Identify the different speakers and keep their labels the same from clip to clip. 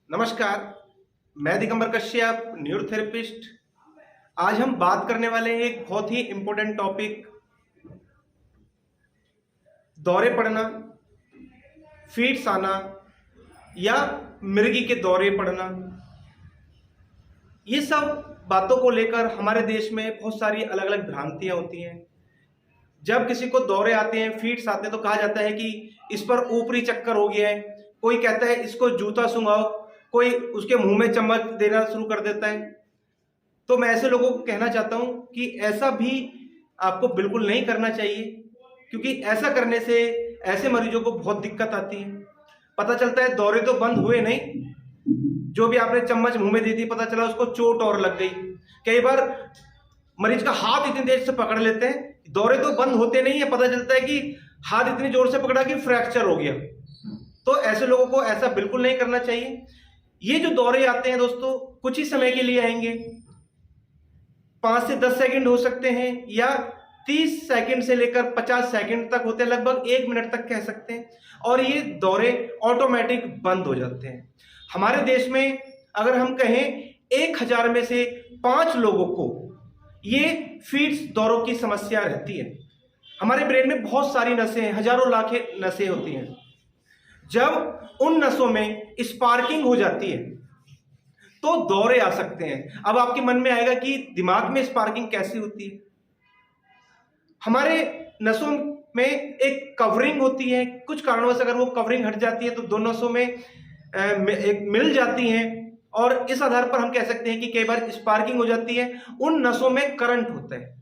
Speaker 1: नमस्कार, मैं दिगंबर कश्यप, न्यूरोथेरेपिस्ट। आज हम बात करने वाले हैं एक बहुत ही इम्पोर्टेंट टॉपिक, दौरे पड़ना, फीट्स आना या मिर्गी के दौरे पड़ना। ये सब बातों को लेकर हमारे देश में बहुत सारी अलग अलग भ्रांतियां होती हैं। जब किसी को दौरे आते हैं, फीट्स आते हैं, तो कहा जाता है कि इस पर ऊपरी चक्कर हो गया है। कोई कहता है इसको जूता सूंघाओ, कोई उसके मुंह में चम्मच देना शुरू कर देता है। तो मैं ऐसे लोगों को कहना चाहता हूं कि ऐसा भी आपको बिल्कुल नहीं करना चाहिए, क्योंकि ऐसा करने से ऐसे मरीजों को बहुत दिक्कत आती है। पता चलता है दौरे तो बंद हुए नहीं, जो भी आपने चम्मच मुंह में दे दी, पता चला उसको चोट और लग गई। कई बार मरीज का हाथ इतनी देर से पकड़ लेते हैं, दौरे तो बंद होते नहीं है, पता चलता है कि हाथ इतनी जोर से पकड़ा कि फ्रैक्चर हो गया। तो ऐसे लोगों को ऐसा बिल्कुल नहीं करना चाहिए। ये जो दौरे आते हैं दोस्तों, कुछ ही समय के लिए आएंगे, 5 से 10 सेकंड हो सकते हैं, या 30 सेकंड से लेकर 50 सेकंड तक होते हैं, लगभग 1 मिनट तक कह सकते हैं। और ये दौरे ऑटोमेटिक बंद हो जाते हैं। हमारे देश में अगर हम कहें 1000 में से 5 लोगों को ये फीट्स दौरों की समस्या रहती है। हमारे ब्रेन में बहुत सारी नसें हैं, हजारों लाखें नसें होती हैं। जब उन नसों में स्पार्किंग हो जाती है तो दौरे आ सकते हैं। अब आपके मन में आएगा कि दिमाग में स्पार्किंग कैसी होती है। हमारे नसों में एक कवरिंग होती है, कुछ कारणों से अगर वो कवरिंग हट जाती है तो दोनों नसों में एक मिल जाती हैं, और इस आधार पर हम कह सकते हैं कि कई बार स्पार्किंग हो जाती है। उन नसों में करंट होता है,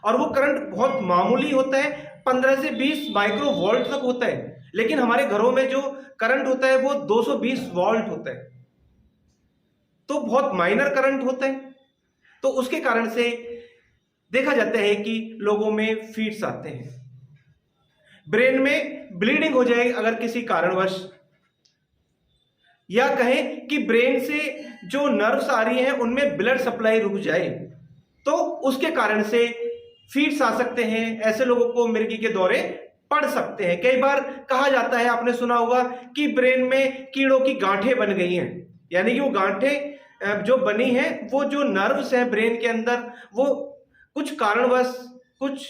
Speaker 1: और वो करंट बहुत मामूली होता है, 15 से 20 माइक्रो वोल्ट तक होता है। लेकिन हमारे घरों में जो करंट होता है वो 220 वोल्ट होता है, तो बहुत माइनर करंट होता है। तो उसके कारण से देखा जाता है कि लोगों में फीट्स आते हैं। ब्रेन में ब्लीडिंग हो जाए अगर किसी कारणवश, या कहें कि ब्रेन से जो नर्व्स आ रही हैं उनमें ब्लड सप्लाई रुक जाए, तो उसके कारण से फीट्स आ सकते हैं। ऐसे लोगों को मिर्गी के दौरे पड़ सकते हैं। कई बार कहा जाता है, आपने सुना होगा, कि ब्रेन में कीड़ों की गांठें बन गई हैं। यानी कि वो गांठें जो बनी हैं, वो जो नर्व्स हैं ब्रेन के अंदर, वो कुछ कारणवश, कुछ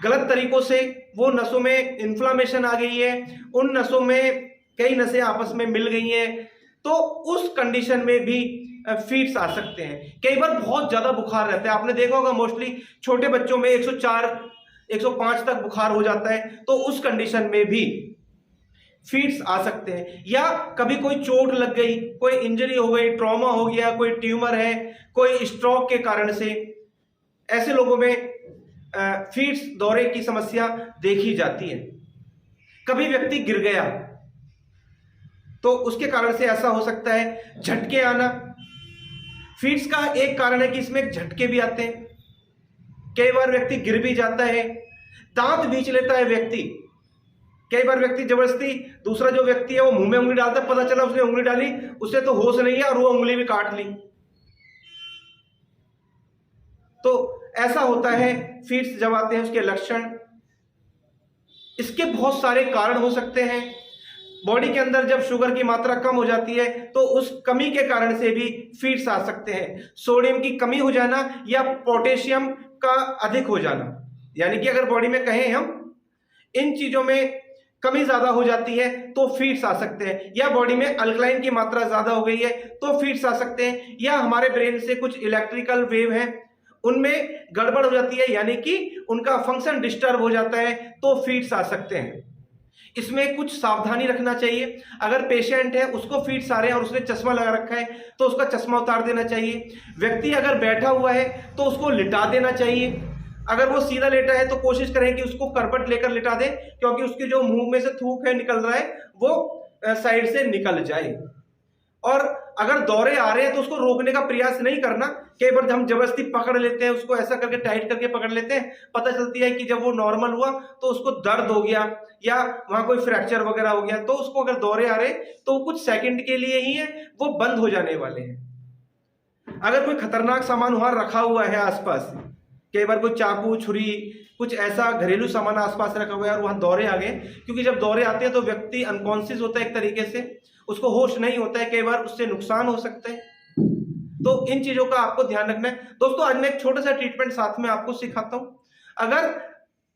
Speaker 1: गलत तरीकों से वो नसों में इन्फ्लामेशन आ गई है, उन नसों में कई नसें आपस में मिल गई हैं, तो उस कंडीशन में भी फीट्स आ सकते हैं। कई बार बहुत ज्यादा बुखार रहता है, आपने देखा होगा मोस्टली छोटे बच्चों में 104 105 तक बुखार हो जाता है, तो उस कंडीशन में भी फीट्स आ सकते हैं। या कभी कोई चोट लग गई, कोई इंजरी हो गई, ट्रॉमा हो गया, कोई ट्यूमर है, कोई स्ट्रोक के कारण से, ऐसे लोगों में फीट्स दौरे की समस्या देखी जाती है। कभी व्यक्ति गिर गया तो उसके कारण से ऐसा हो सकता है। झटके आना फीट्स का एक कारण है कि इसमें झटके भी आते हैं। कई बार व्यक्ति गिर भी जाता है, दांत बींच लेता है व्यक्ति। कई बार व्यक्ति जबरदस्ती, दूसरा जो व्यक्ति है वो मुंह में उंगली डालता है, पता चला उसने उंगली डाली, उससे तो होश नहीं है और वो उंगली भी काट ली। तो ऐसा होता है फीट्स जब आते हैं, उसके लक्षण। इसके बहुत सारे कारण हो सकते हैं। बॉडी के अंदर जब शुगर की मात्रा कम हो जाती है तो उस कमी के कारण से भी फीट्स आ सकते हैं। सोडियम की कमी हो जाना या पोटेशियम का अधिक हो जाना, यानी कि अगर बॉडी में कहें हम, इन चीजों में कमी ज्यादा हो जाती है तो फीट्स आ सकते हैं। या बॉडी में अल्कलाइन की मात्रा ज्यादा हो गई है तो फीट्स आ सकते हैं। या हमारे ब्रेन से कुछ इलेक्ट्रिकल वेव है, उनमें गड़बड़ हो जाती है, यानी कि उनका फंक्शन डिस्टर्ब हो जाता है, तो फीट्स आ सकते हैं। इसमें कुछ सावधानी रखना चाहिए। अगर पेशेंट है, उसको फीट्स आ रहे हैं और उसने चश्मा लगा रखा है, तो उसका चश्मा उतार देना चाहिए। व्यक्ति अगर बैठा हुआ है तो उसको लिटा देना चाहिए। अगर वो सीधा लेटा है तो कोशिश करें कि उसको करपट लेकर लिटा दें, क्योंकि उसके जो मुंह में से थूक है निकल रहा है वो साइड से निकल जाए। और अगर दौरे आ रहे हैं तो उसको रोकने का प्रयास नहीं करना। कई बार हम जबरदस्ती पकड़ लेते हैं, उसको ऐसा करके टाइट करके पकड़ लेते हैं, पता चलती है कि जब वो नॉर्मल हुआ तो उसको दर्द हो गया या वहां कोई फ्रैक्चर वगैरह हो गया। तो उसको अगर दौरे आ रहे तो कुछ सेकंड के लिए ही है, वो बंद हो जाने वाले हैं। अगर कोई खतरनाक सामान वहां रखा हुआ है आसपास, कई बार कोई चाकू, छुरी, कुछ ऐसा घरेलू सामान आसपास रखा हुआ है और वहां दौरे आ गए, क्योंकि जब दौरे आते हैं तो व्यक्ति अनकॉन्शियस होता है एक तरीके से, उसको होश नहीं होता है, कई बार उससे नुकसान हो सकता है। तो इन चीजों का आपको ध्यान रखना है। दोस्तों आज मैं एक छोटा सा ट्रीटमेंट साथ में आपको सिखाता हूं। अगर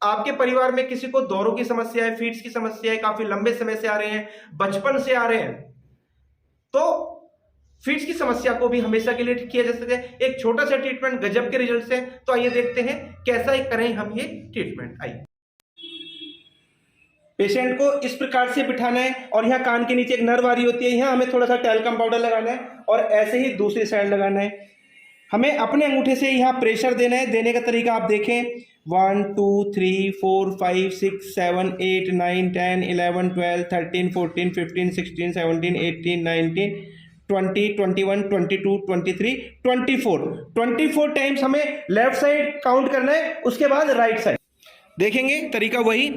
Speaker 1: आपके परिवार में किसी को दौरों की समस्या है, फीड्स की समस्या है, काफी लंबे समय से आ रहे हैं, बचपन से आ रहे हैं, तो फीड्स की समस्या को भी हमेशा के लिए ठीक किया जा सकता है। एक छोटा सा ट्रीटमेंट गजब के रिजल्ट है। तो आइए देखते हैं कैसा करें हम ये ट्रीटमेंट। आइए, पेशेंट को इस प्रकार से बिठाना है और यहाँ कान के नीचे एक नर्व आ रही होती है, यहाँ हमें थोड़ा सा टैल्कम पाउडर लगाना है और ऐसे ही दूसरी साइड लगाना है। हमें अपने अंगूठे से यहाँ प्रेशर देना है। देने का तरीका आप देखें, 1 2 3 4 5 6 7 8 9 10 11 12 13 14 15 16 17 18 19 20 21 22 23 24 टाइम्स हमें लेफ्ट साइड काउंट करना है, उसके बाद राइट साइड देखेंगे। तरीका वही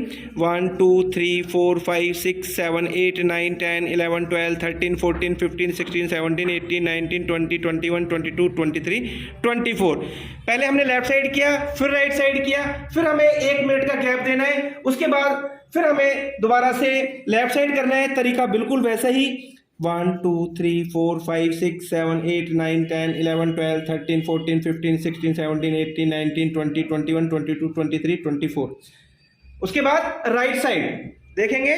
Speaker 1: 1 2 3 4 5 6 7 8 9 10 11 12 13 14 15 16 17 18 19 20 21 22 23 24। पहले हमने लेफ्ट साइड किया, फिर राइट साइड किया, फिर हमें 1 मिनट का गैप देना है, उसके बाद फिर हमें दोबारा से लेफ्ट साइड करना है। तरीका बिल्कुल वैसा ही 1 2 3 4 5 6 7 8 9 10 11 12 13 14 15 16 17 18 19 20 21 22 23 24। उसके बाद राइट साइड देखेंगे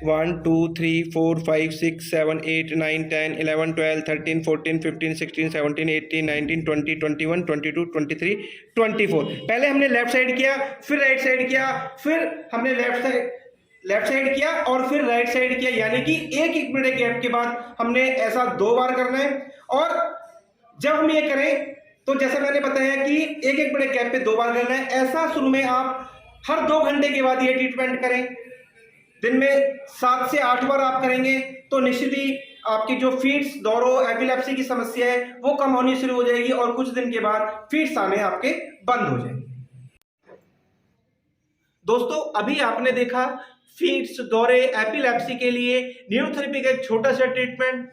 Speaker 1: 1 2 3 4 5 6 7 8 9 10 11 12 13 14 15 16 17 18 19 20 21 22 23 24। पहले हमने लेफ्ट साइड किया, फिर राइट साइड किया, फिर हमने लेफ्ट साइड किया और फिर राइट साइड किया, यानी कि 1 मिनट गैप के बाद हमने ऐसा 2 बार करना है। और जब हम ये करें तो जैसा मैंने बताया कि 1 मिनट गैप पे 2 बार करना है। ऐसा शुरू में आप हर 2 घंटे के बाद ये ट्रीटमेंट करें। दिन में 7 से 8 बार आप करेंगे तो निश्चित ही आपकी जो फीड्स, दौरों, एपिलेप्सी की समस्या है वो कम होनी शुरू हो जाएगी और कुछ दिन के बाद फीड्स आने आपके बंद हो जाएंगे। दोस्तों अभी आपने देखा फीड्स, दौरे, एपिलेप्सी के लिए न्यूरोथेरेपी का एक छोटा सा ट्रीटमेंट,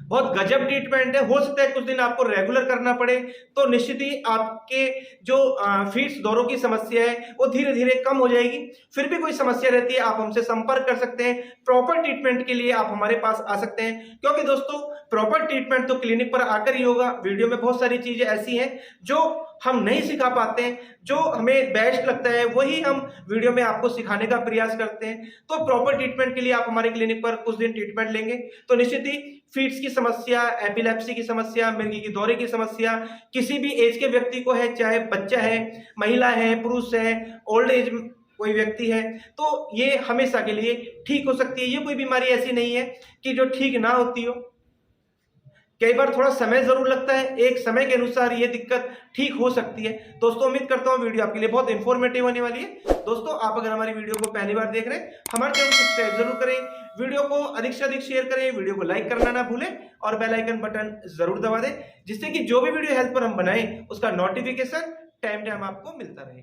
Speaker 1: बहुत गजब ट्रीटमेंट है। हो सकता है कुछ दिन आपको रेगुलर करना पड़े, तो निश्चित ही आपके जो फीड्स, दौरों की समस्या है वो धीरे धीरे कम हो जाएगी। फिर भी कोई समस्या रहती है आप हमसे संपर्क कर सकते हैं। प्रॉपर ट्रीटमेंट के लिए आप हमारे पास आ सकते हैं, क्योंकि दोस्तों प्रॉपर ट्रीटमेंट तो क्लिनिक पर आकर ही होगा। वीडियो में बहुत सारी चीजें ऐसी हैं जो हम नहीं सिखा पाते हैं, जो हमें बेस्ट लगता है वही हम वीडियो में आपको सिखाने का प्रयास करते हैं। तो प्रॉपर ट्रीटमेंट के लिए आप हमारे क्लिनिक पर कुछ दिन ट्रीटमेंट लेंगे तो निश्चित ही फीड्स की समस्या, एपिलेप्सी की समस्या, मिर्गी की दौरे की समस्या किसी भी एज के व्यक्ति को है, चाहे बच्चा है, महिला है, पुरुष है, ओल्ड एज कोई व्यक्ति है, तो ये हमेशा के लिए ठीक हो सकती है। ये कोई बीमारी ऐसी नहीं है कि जो ठीक ना होती हो। कई बार थोड़ा समय जरूर लगता है, एक समय के अनुसार ये दिक्कत ठीक हो सकती है। दोस्तों उम्मीद करता हूँ वीडियो आपके लिए बहुत इंफॉर्मेटिव होने वाली है। दोस्तों आप अगर हमारी वीडियो को पहली बार देख रहे हैं, हमारे चैनल को सब्सक्राइब जरूर करें, वीडियो को अधिक से अधिक शेयर करें, वीडियो को लाइक करना ना भूलें और बेल आइकन बटन जरूर दबा दें, जिससे कि जो भी वीडियो हेल्थ पर हम बनाएं उसका नोटिफिकेशन टाइम आपको मिलता रहे।